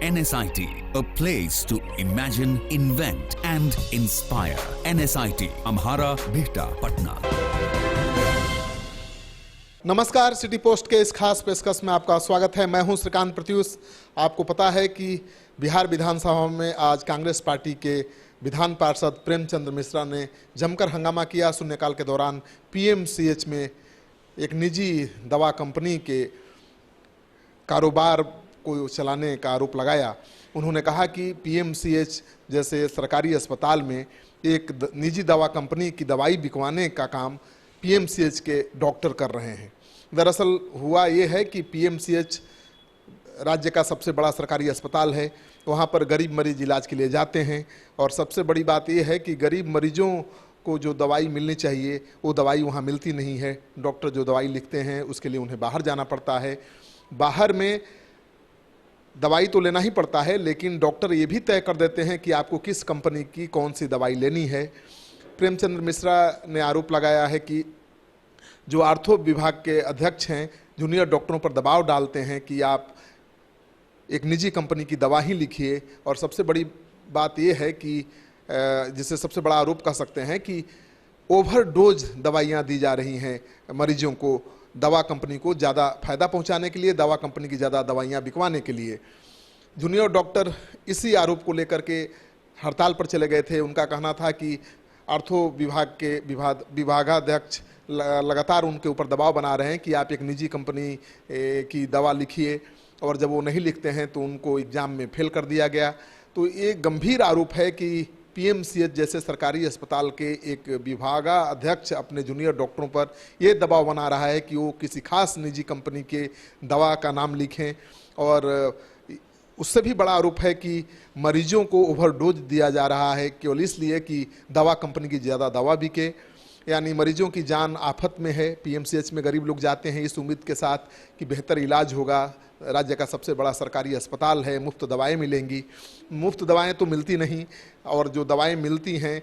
NSIT, a place to imagine, invent and inspire. NSIT, Amhara, Bihta, Patna. नमस्कार, city post के इस खास पेशकश में आपका स्वागत है। मैं हूं श्रीकांत प्रत्युष। आपको पता है कि बिहार विधानसभा में आज कांग्रेस पार्टी के विधान पार्षद प्रेमचंद मिश्रा ने जमकर हंगामा किया। शून्यकाल के दौरान PMCH में एक निजी दवा कंपनी के कारोबार को चलाने का आरोप लगाया। उन्होंने कहा कि PMCH जैसे सरकारी अस्पताल में एक निजी दवा कंपनी की दवाई बिकवाने का काम PMCH के डॉक्टर कर रहे हैं। दरअसल हुआ ये है कि PMCH राज्य का सबसे बड़ा सरकारी अस्पताल है। वहाँ पर गरीब मरीज इलाज के लिए जाते हैं और सबसे बड़ी बात यह है कि गरीब मरीजों को जो दवाई मिलनी चाहिए वो दवाई वहाँ मिलती नहीं है। डॉक्टर जो दवाई लिखते हैं उसके लिए उन्हें बाहर जाना पड़ता है। बाहर में दवाई तो लेना ही पड़ता है, लेकिन डॉक्टर ये भी तय कर देते हैं कि आपको किस कंपनी की कौन सी दवाई लेनी है। प्रेमचंद मिश्रा ने आरोप लगाया है कि जो आर्थो विभाग के अध्यक्ष हैं जूनियर डॉक्टरों पर दबाव डालते हैं कि आप एक निजी कंपनी की दवा ही लिखिए। और सबसे बड़ी बात यह है कि जिसे सबसे बड़ा आरोप कह सकते हैं कि ओवरडोज दवाइयाँ दी जा रही हैं मरीजों को, दवा कंपनी को ज़्यादा फायदा पहुंचाने के लिए, दवा कंपनी की ज़्यादा दवाइयाँ बिकवाने के लिए। जूनियर डॉक्टर इसी आरोप को लेकर के हड़ताल पर चले गए थे। उनका कहना था कि आर्थो विभाग के विभागाध्यक्ष लगातार उनके ऊपर दबाव बना रहे हैं कि आप एक निजी कंपनी की दवा लिखिए, और जब वो नहीं लिखते हैं तो उनको एग्ज़ाम में फेल कर दिया गया। तो ये गंभीर आरोप है कि PMCH जैसे सरकारी अस्पताल के एक विभागाध्यक्ष अपने जूनियर डॉक्टरों पर ये दबाव बना रहा है कि वो किसी खास निजी कंपनी के दवा का नाम लिखें। और उससे भी बड़ा आरोप है कि मरीजों को ओवरडोज दिया जा रहा है केवल इसलिए कि दवा कंपनी की ज़्यादा दवा बिके। यानी मरीजों की जान आफत में है। PMCH में गरीब लोग जाते हैं इस उम्मीद के साथ कि बेहतर इलाज होगा, राज्य का सबसे बड़ा सरकारी अस्पताल है, मुफ्त दवाएं मिलेंगी। मुफ्त दवाएं तो मिलती नहीं, और जो दवाएं मिलती हैं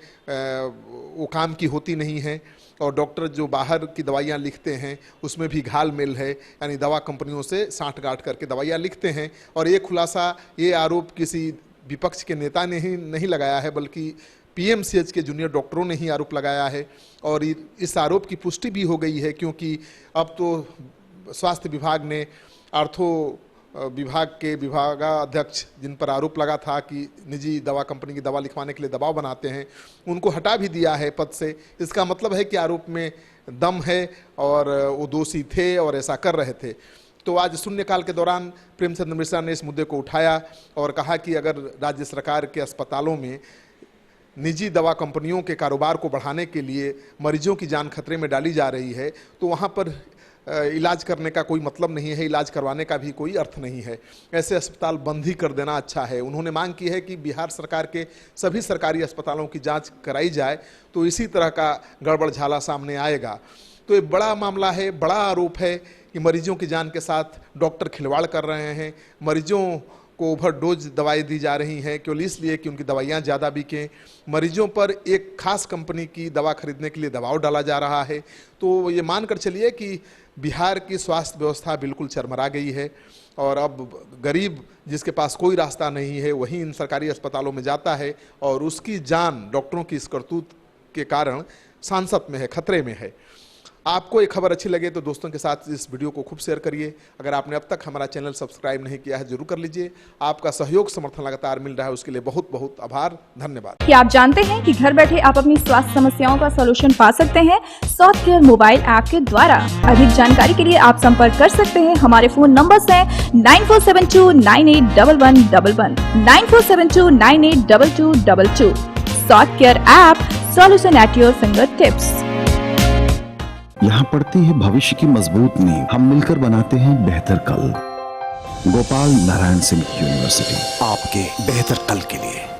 वो काम की होती नहीं हैं। और डॉक्टर जो बाहर की दवाइयाँ लिखते हैं उसमें भी घाल मेल है, यानी दवा कंपनियों से साठगांठ करके दवाइयाँ लिखते हैं। और ये खुलासा, ये आरोप किसी विपक्ष के नेता ने ही नहीं लगाया है, बल्कि PMCH के जूनियर डॉक्टरों ने ही आरोप लगाया है। और इस आरोप की पुष्टि भी हो गई है, क्योंकि अब तो स्वास्थ्य विभाग ने आर्थो विभाग के विभागाध्यक्ष जिन पर आरोप लगा था कि निजी दवा कंपनी की दवा लिखवाने के लिए दबाव बनाते हैं, उनको हटा भी दिया है पद से। इसका मतलब है कि आरोप में दम है और वो दोषी थे और ऐसा कर रहे थे। तो आज शून्यकाल के दौरान प्रेमचंद मिश्रा ने इस मुद्दे को उठाया और कहा कि अगर राज्य सरकार के अस्पतालों में निजी दवा कंपनियों के कारोबार को बढ़ाने के लिए मरीजों की जान खतरे में डाली जा रही है तो वहाँ पर इलाज करने का कोई मतलब नहीं है, इलाज करवाने का भी कोई अर्थ नहीं है। ऐसे अस्पताल बंद ही कर देना अच्छा है। उन्होंने मांग की है कि बिहार सरकार के सभी सरकारी अस्पतालों की जांच कराई जाए, तो इसी तरह का गड़बड़ झाला सामने आएगा। तो ये बड़ा मामला है, बड़ा आरोप है कि मरीजों की जान के साथ डॉक्टर खिलवाड़ कर रहे हैं। मरीजों को ओवरडोज दवाई दी जा रही हैं केवल इसलिए कि उनकी दवाइयाँ ज़्यादा बिकें। मरीजों पर एक खास कंपनी की दवा खरीदने के लिए दबाव डाला जा रहा है। तो ये मानकर चलिए कि बिहार की स्वास्थ्य व्यवस्था बिल्कुल चरमरा गई है, और अब गरीब जिसके पास कोई रास्ता नहीं है वही इन सरकारी अस्पतालों में जाता है, और उसकी जान डॉक्टरों की इस करतूत के कारण सांसत में है, खतरे में है। आपको ये खबर अच्छी लगे तो दोस्तों के साथ इस वीडियो को खूब शेयर करिए। अगर आपने अब तक हमारा चैनल सब्सक्राइब नहीं किया है जरूर कर लीजिए। आपका सहयोग समर्थन लगातार मिल रहा है, उसके लिए बहुत बहुत आभार, धन्यवाद। क्या आप जानते हैं कि घर बैठे आप अपनी स्वास्थ्य समस्याओं का सलूशन पा सकते हैं सॉफ्ट केयर मोबाइल ऐप के द्वारा। अधिक जानकारी के लिए आप संपर्क कर सकते हैं। हमारे फोन नंबर्स हैं 9472981111, 9472982222। Soft care app, solution at your finger tips. यहाँ पड़ती है भविष्य की मजबूत नींव। हम मिलकर बनाते हैं बेहतर कल। गोपाल नारायण सिंह यूनिवर्सिटी, आपके बेहतर कल के लिए।